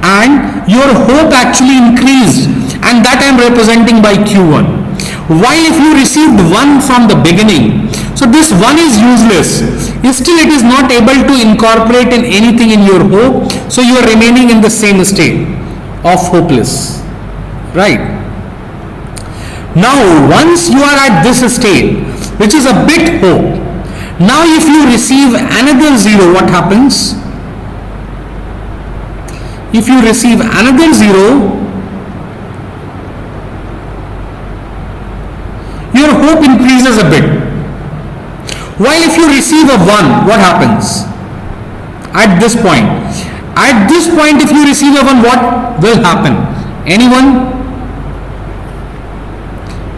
and your hope actually increased, and that I am representing by Q1. While if you received 1 from the beginning, so this 1 is useless. Still it is not able to incorporate in anything in your hope, so you are remaining in the same state of hopeless. Right? Now once you are at this state, which is a bit hope, now if you receive another 0, what happens? If you receive another 0, your hope increases a bit. While if you receive a 1, what happens? At this point. At this point if you receive a 1, what will happen? Anyone?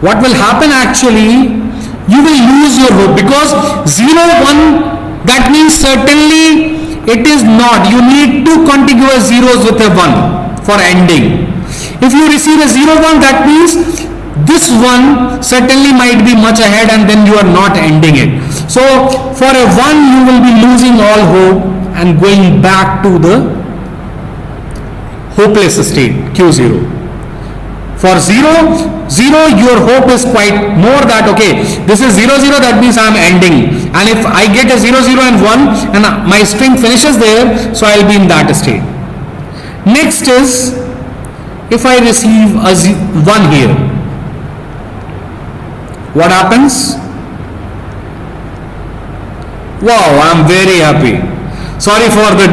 What will happen actually? You will lose your hope, because 0, 1, that means certainly it is not. You need two contiguous zeros with a 1 for ending. If you receive a 0, 1, that means this 1 certainly might be much ahead and then you are not ending it. So for a 1 you will be losing all hope and going back to the hopeless state, Q0. For 0, your hope is quite more that okay, this is 0, 0, that means I am ending, and if I get a 0, 0 and 1 and my string finishes there, so I will be in that state. Next is if I receive a 1 here, what happens? Wow, I am very happy. Sorry for the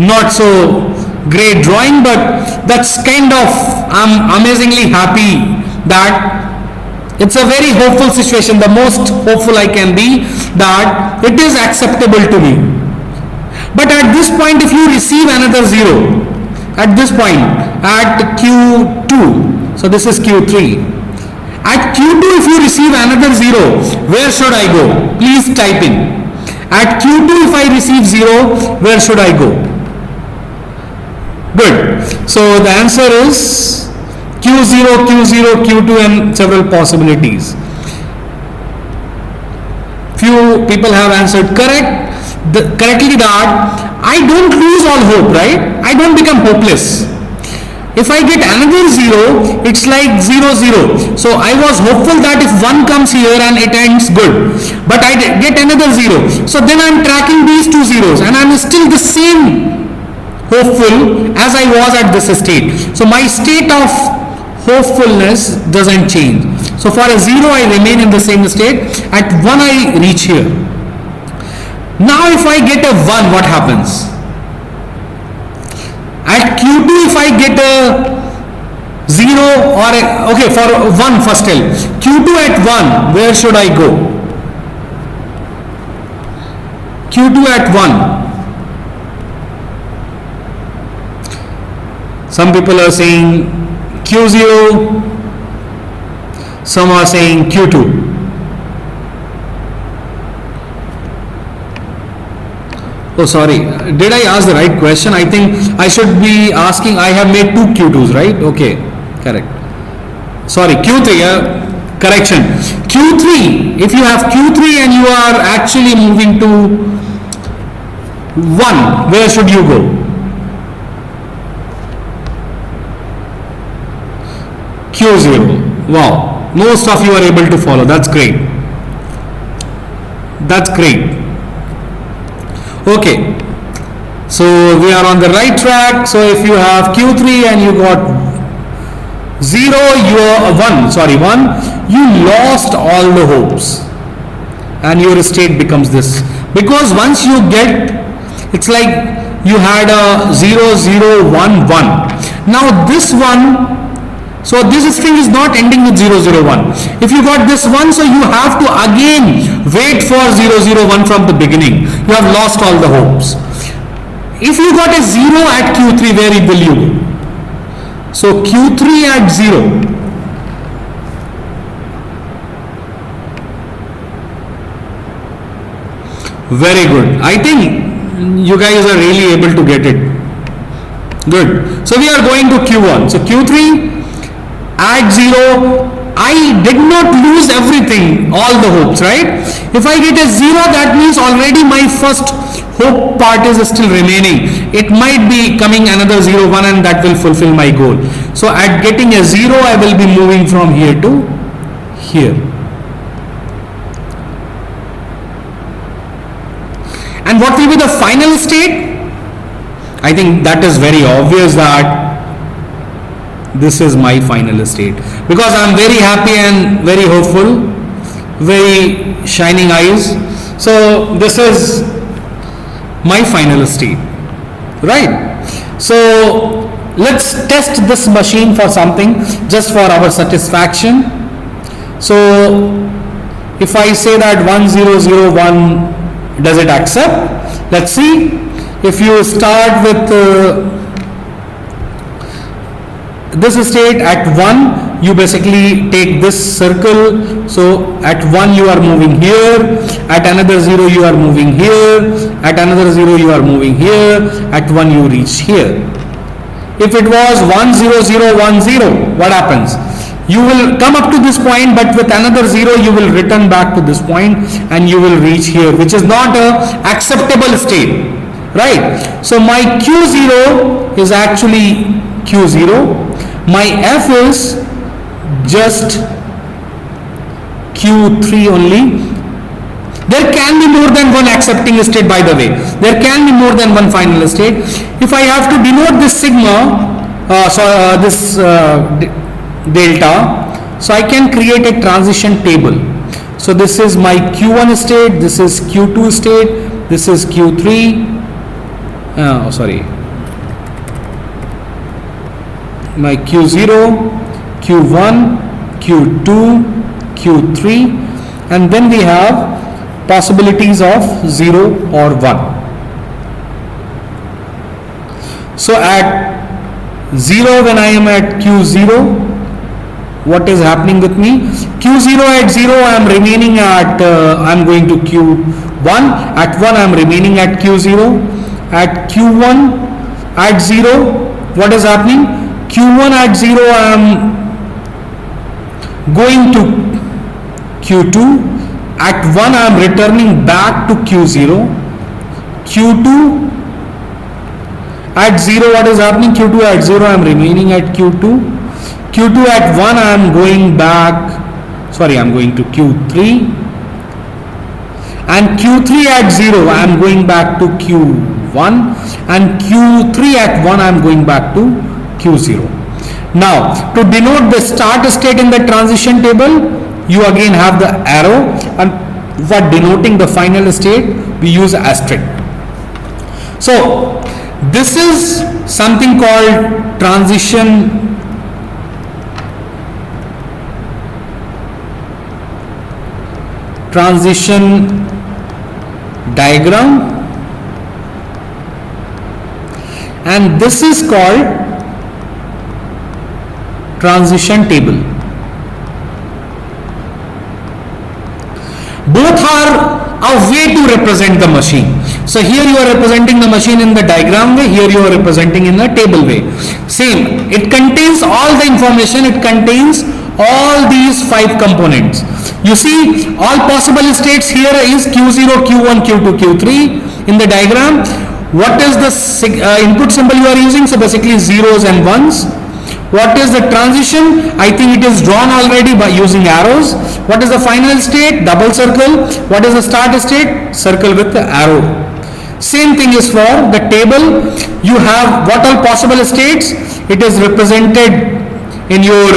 not so great drawing, but that's kind of, I'm amazingly happy that it's a very hopeful situation, the most hopeful I can be, that it is acceptable to me. But at this point if you receive another 0, at this point, at Q2, so this is Q3, at Q2 if you receive another 0, where should I go? Please type in. At Q2 if I receive 0, where should I go? Good. So the answer is Q0, Q0, Q2 and several possibilities. Few people have answered correctly that I don't lose all hope, right? I don't become hopeless. If I get another 0, it's like 0, 0. So I was hopeful that if 1 comes here and it ends good, but I get another 0. So then I'm tracking these two zeros and I'm still the same hopeful as I was at this state. So my state of hopefulness doesn't change. So for a 0 I remain in the same state. At 1 I reach here. Now if I get a 1, what happens? At Q2 if I get a 0 or a, okay, for 1 first tell. Q2 at 1, where should I go? Q2 at 1. Some people are saying Q0, some are saying Q2. Oh sorry, did I ask the right question? I think I should be asking, I have made two Q2s, right? Okay, correct. Sorry, Q3, correction. Q3, if you have Q3 and you are actually moving to 1, where should you go? Q0. Wow, most of you are able to follow. That's great. That's great. Okay, so we are on the right track. So if you have Q3 and you got 0, you are 1, sorry 1, you lost all the hopes and your state becomes this. Because once you get, it's like you had a 0, 0, 1, 1. Now this one, so this string is not ending with 0, 0, 1. If you got this one, so you have to again wait for 0, 0, 1 from the beginning. You have lost all the hopes. If you got a 0 at Q3, where will you go? So Q3 at 0. Very good. I think you guys are really able to get it. Good. So we are going to Q1. So Q3 at 0. I did not lose everything, all the hopes, right? If I get a 0, that means already my first hope part is still remaining. It might be coming another 0, 1 and that will fulfill my goal. So at getting a 0, I will be moving from here to here. And what will be the final state? I think that is very obvious that this is my final state, because I am very happy and very hopeful, very shining eyes. So this is my final state, right? So let's test this machine for something, just for our satisfaction. So if I say that 1001, does it accept? Let's see. If you start with this state at 1, you basically take this circle. So at 1 you are moving here, at another 0 you are moving here, at another 0 you are moving here, at 1 you reach here. If it was 10010, what happens? You will come up to this point, but with another 0 you will return back to this point and you will reach here, which is not a acceptable state, right? So my Q0 is actually Q0. My F is just Q3 only. There can be more than one accepting state, by the way. There can be more than one final state. If I have to denote this sigma, delta, so I can create a transition table. So this is my Q1 state, this is Q2 state, this is Q3, my Q0, Q1, Q2, Q3, and then we have possibilities of 0 or 1. So at 0, when I am at Q0, what is happening with me? Q0 at 0, I am remaining at, I am going to Q1, at 1 I am remaining at Q0, at Q1 at 0, what is happening? Q1 at 0, I am going to Q2, at 1 I am returning back to Q0, Q2 at 0, what is happening? Q2 at 0, I am remaining at Q2, Q2 at 1 I am going back, I am going to Q3, and Q3 at 0 I am going back to Q1, and Q3 at 1 I am going back to Q0. Now, to denote the start state in the transition table, you again have the arrow, and for denoting the final state, we use asterisk. So, this is something called transition diagram, and this is called transition table. Both are a way to represent the machine. So here you are representing the machine in the diagram way, here you are representing in the table way. Same, it contains all the information, it contains all these 5 components. You see, all possible states here is Q0, Q1, Q2, Q3 in the diagram. What is the input symbol you are using? So basically zeros and ones. What is the transition? I think it is drawn already by using arrows. What is the final state? Double circle. What is the start state? Circle with the arrow. Same thing is for the table. You have what all possible states. It is represented in your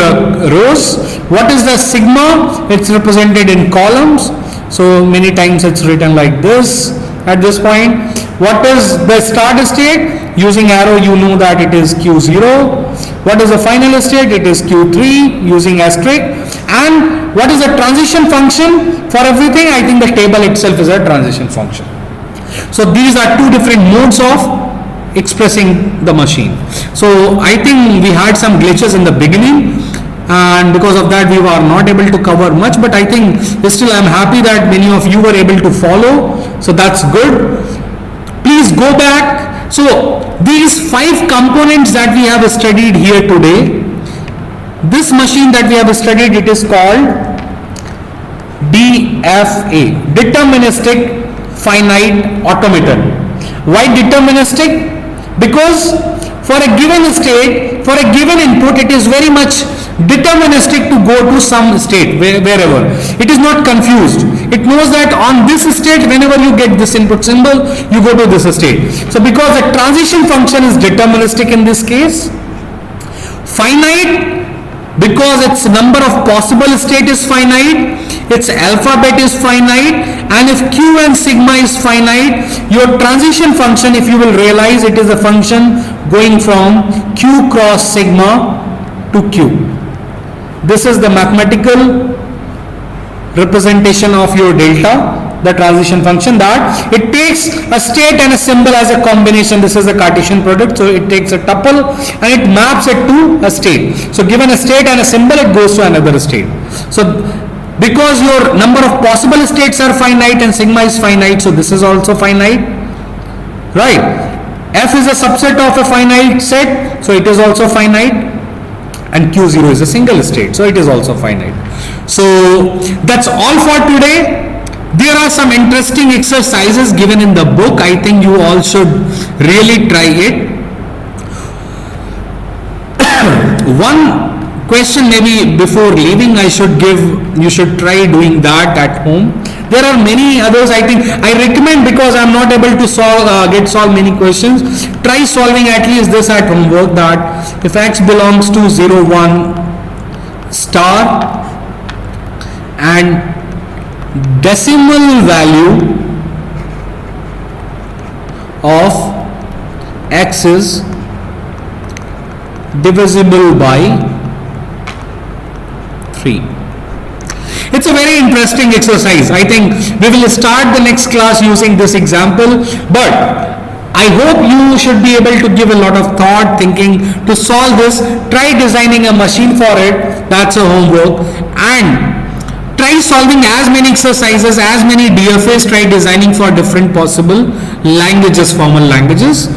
rows. What is the sigma? It's represented in columns. So many times it's written like this at this point. What is the start state? Using arrow you know that it is Q0. What is the final state? It is Q3 using asterisk. And what is the transition function for everything? I think the table itself is a transition function. So these are two different modes of expressing the machine. So I think we had some glitches in the beginning, and because of that we were not able to cover much, but I think still I am happy that many of you were able to follow, so that's good. Please go back. So these 5 components that we have studied here today, this machine that we have studied, it is called DFA, deterministic finite automaton. Why deterministic? Because for a given state, for a given input, it is very much deterministic to go to some state, wherever. It is not confused. It knows that on this state, whenever you get this input symbol, you go to this state. So because the transition function is deterministic in this case, finite, because its number of possible state is finite, its alphabet is finite, and if q and sigma is finite, your transition function, if you will realize, it is a function going from q cross sigma to q. This is the mathematical representation of your delta, the transition function, that it takes a state and a symbol as a combination. This is a Cartesian product, so it takes a tuple and it maps it to a state. So given a state and a symbol, it goes to another state. So because your number of possible states are finite and sigma is finite, so this is also finite, right? F is a subset of a finite set, so it is also finite, and Q0 is a single state, so it is also finite. So that's all for today. There are some interesting exercises given in the book. I think you all should really try it. One question maybe before leaving I should give, you should try doing that at home. There are many others. I think I recommend, because I am not able to solve many questions, try solving at least this at homework, that if x belongs to 0, 1 star and decimal value of x is divisible by 3. It's a very interesting exercise. I think we will start the next class using this example, but I hope you should be able to give a lot of thought, thinking to solve this. Try designing a machine for it. That's a homework. And try solving as many exercises, as many DFAs. Try designing for different possible languages, formal languages.